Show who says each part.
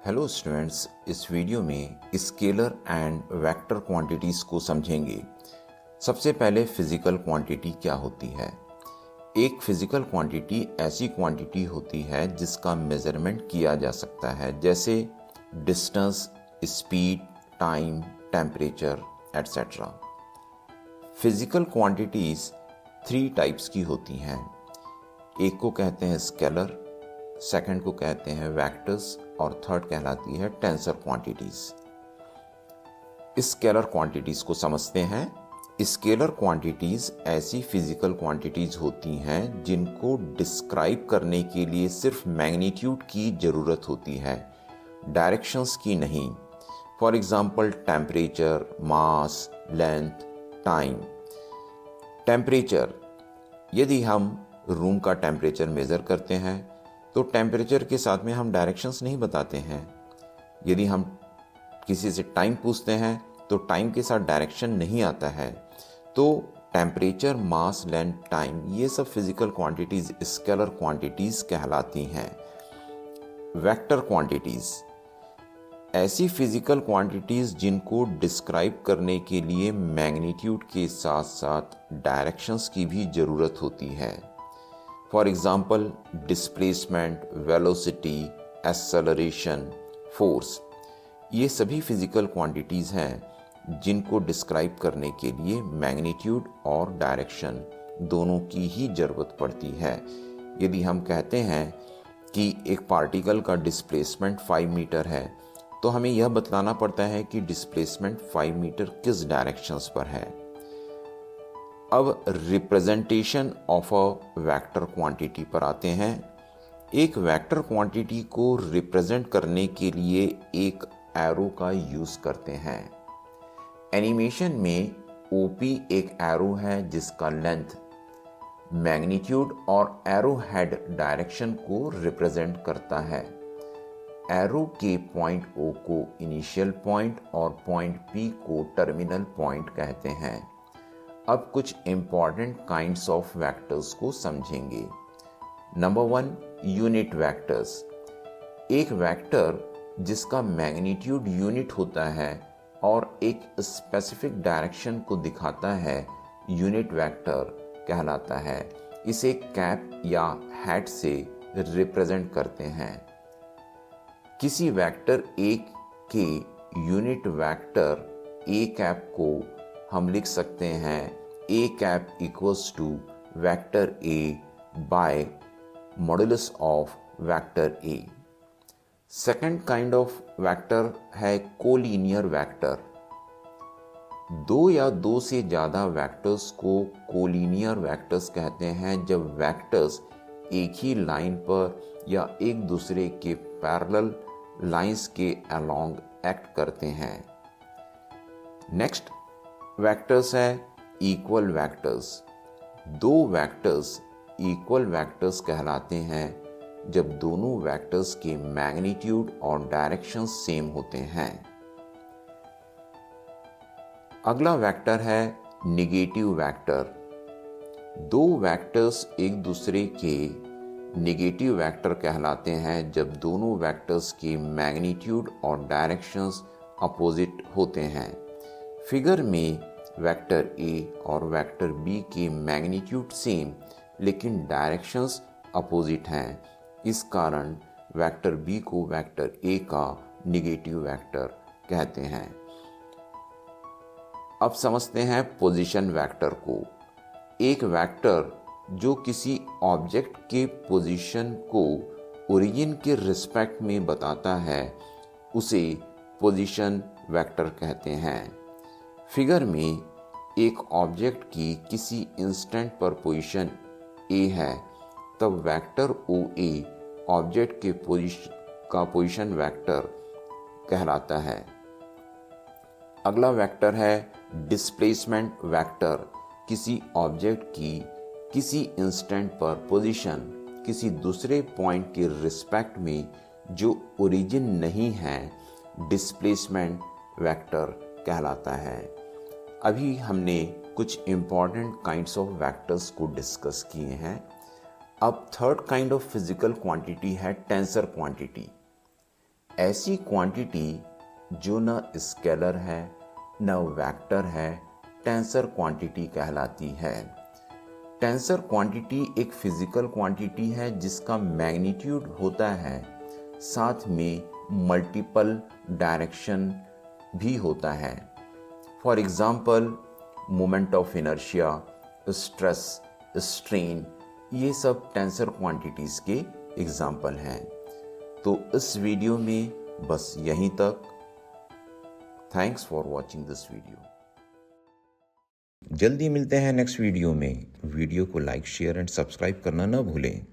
Speaker 1: Hello students, इस video में scalar and vector quantities को समझेंगे। सबसे पहले फिजिकल क्वांटिटी क्या होती है। एक फिजिकल क्वांटिटी ऐसी क्वांटिटी होती है जिसका मेजरमेंट किया जा सकता है, जैसे distance, speed, time, temperature etcetera. Physical quantities 3 types की होती हैं। एक को कहते हैं स्केलर, सेकंड को कहते हैं वेक्टर्स और थर्ड कहलाती है टेंसर क्वांटिटीज। स्केलर क्वांटिटीज को समझते हैं। स्केलर क्वांटिटीज ऐसी फिजिकल क्वांटिटीज होती हैं जिनको डिस्क्राइब करने के लिए सिर्फ मैग्नीट्यूड की जरूरत होती है, डायरेक्शंस की नहीं। For example temperature, mass, length, time. Temperature, यदि हम रूम का टेम्परेचर मेज़र करते हैं तो टेम्परेचर के साथ में हम डायरेक्शंस नहीं बताते हैं। यदि हम किसी से टाइम पूछते हैं तो टाइम के साथ डायरेक्शन नहीं आता है। तो टेम्परेचर, मास, लेंथ, टाइम, ये सब फिजिकल क्वांटिटीज स्केलर क्वांटिटीज कहलाती हैं। वेक्टर क्वांटिटीज ऐसी फिजिकल क्वांटिटीज जिनको डिस्क्राइब करने के लिए मैग्नीट्यूड के साथ साथ डायरेक्शंस की भी ज़रूरत होती है। For example displacement, velocity, acceleration, force, ये सभी फिजिकल क्वांटिटीज़ हैं जिनको डिस्क्राइब करने के लिए मैग्नीट्यूड और डायरेक्शन दोनों की ही ज़रूरत पड़ती है। यदि हम कहते हैं कि एक पार्टिकल का डिस्प्लेसमेंट 5 मीटर है तो हमें यह बतलाना पड़ता है कि डिस्प्लेसमेंट 5 मीटर किस डायरेक्शंस पर है। अब representation of a vector quantity पर आते हैं। एक वेक्टर क्वांटिटी को रिप्रेजेंट करने के लिए एक एरो का यूज करते हैं। एनिमेशन में ओपी एक एरो है जिसका लेंथ, मैग्नीट्यूड और एरो हेड डायरेक्शन को रिप्रेजेंट करता है। एरो के पॉइंट ओ को इनिशियल पॉइंट और पॉइंट पी को टर्मिनल पॉइंट कहते हैं। अब कुछ इंपॉर्टेंट काइंड्स ऑफ वेक्टर्स को समझेंगे। Number 1, unit vectors. एक वेक्टर जिसका मैग्नीट्यूड यूनिट होता है और एक स्पेसिफिक डायरेक्शन को दिखाता है, यूनिट वेक्टर कहलाता है। इसे कैप या हैट से रिप्रेजेंट करते हैं। किसी वेक्टर ए के यूनिट वेक्टर ए कैप को हम लिख सकते हैं A cap equals to vector A by modulus of vector A. Second kind of vector है कोलिनियर वेक्टर। दो या दो से ज़्यादा वेक्टर्स को कोलिनियर वेक्टर्स कहते हैं जब वेक्टर्स एक ही लाइन पर या एक दूसरे के पैरेलल लाइंस के अलोंग एक्ट करते हैं। नेक्स्ट वेक्टर्स है इक्वल वेक्टर्स। दो वेक्टर्स इक्वल वेक्टर्स कहलाते हैं जब दोनों वेक्टर्स के मैग्नीट्यूड और डायरेक्शन सेम होते हैं। अगला वेक्टर है नेगेटिव वेक्टर। दो वेक्टर्स एक दूसरे के नेगेटिव वेक्टर कहलाते हैं जब दोनों वेक्टर्स के मैग्नीट्यूड और डायरेक्शंस अपोजिट होते हैं। फिगर में वेक्टर ए और वेक्टर बी के मैग्नीट्यूड सेम लेकिन डायरेक्शंस अपोजिट हैं। इस कारण वेक्टर बी को वेक्टर ए का नेगेटिव वेक्टर कहते हैं। अब समझते हैं पोजीशन वेक्टर को। एक वेक्टर जो किसी ऑब्जेक्ट के पोजीशन को ओरिजिन के रिस्पेक्ट में बताता है उसे पोजीशन वेक्टर कहते हैं। फिगर में एक ऑब्जेक्ट की किसी इंस्टेंट पर पोजीशन ए है तब वेक्टर ओ ए ऑब्जेक्ट के पोजीशन वेक्टर कहलाता है। अगला वेक्टर है डिस्प्लेसमेंट वेक्टर। किसी ऑब्जेक्ट की किसी इंस्टेंट पर पोजीशन किसी दूसरे पॉइंट के रिस्पेक्ट में जो ओरिजिन नहीं है, डिस्प्लेसमेंट वेक्टर कहलाता है। अभी हमने कुछ इंपॉर्टेंट काइंड्स ऑफ वेक्टर्स को डिस्कस किए हैं। अब third kind of physical quantity है टेंसर क्वांटिटी। ऐसी क्वांटिटी जो न स्केलर है न वेक्टर है, टेंसर क्वांटिटी कहलाती है। टेंसर क्वांटिटी एक फिजिकल क्वांटिटी है जिसका मैग्नीट्यूड होता है, साथ में मल्टीपल डायरेक्शन भी होता है। For example moment of inertia, stress, strain, ये सब टेंसर क्वांटिटीज के एग्जाम्पल हैं। तो इस वीडियो में बस यहीं तक। Thanks for watching this video. जल्दी मिलते हैं नेक्स्ट वीडियो में। वीडियो को लाइक, शेयर एंड सब्सक्राइब करना न भूलें।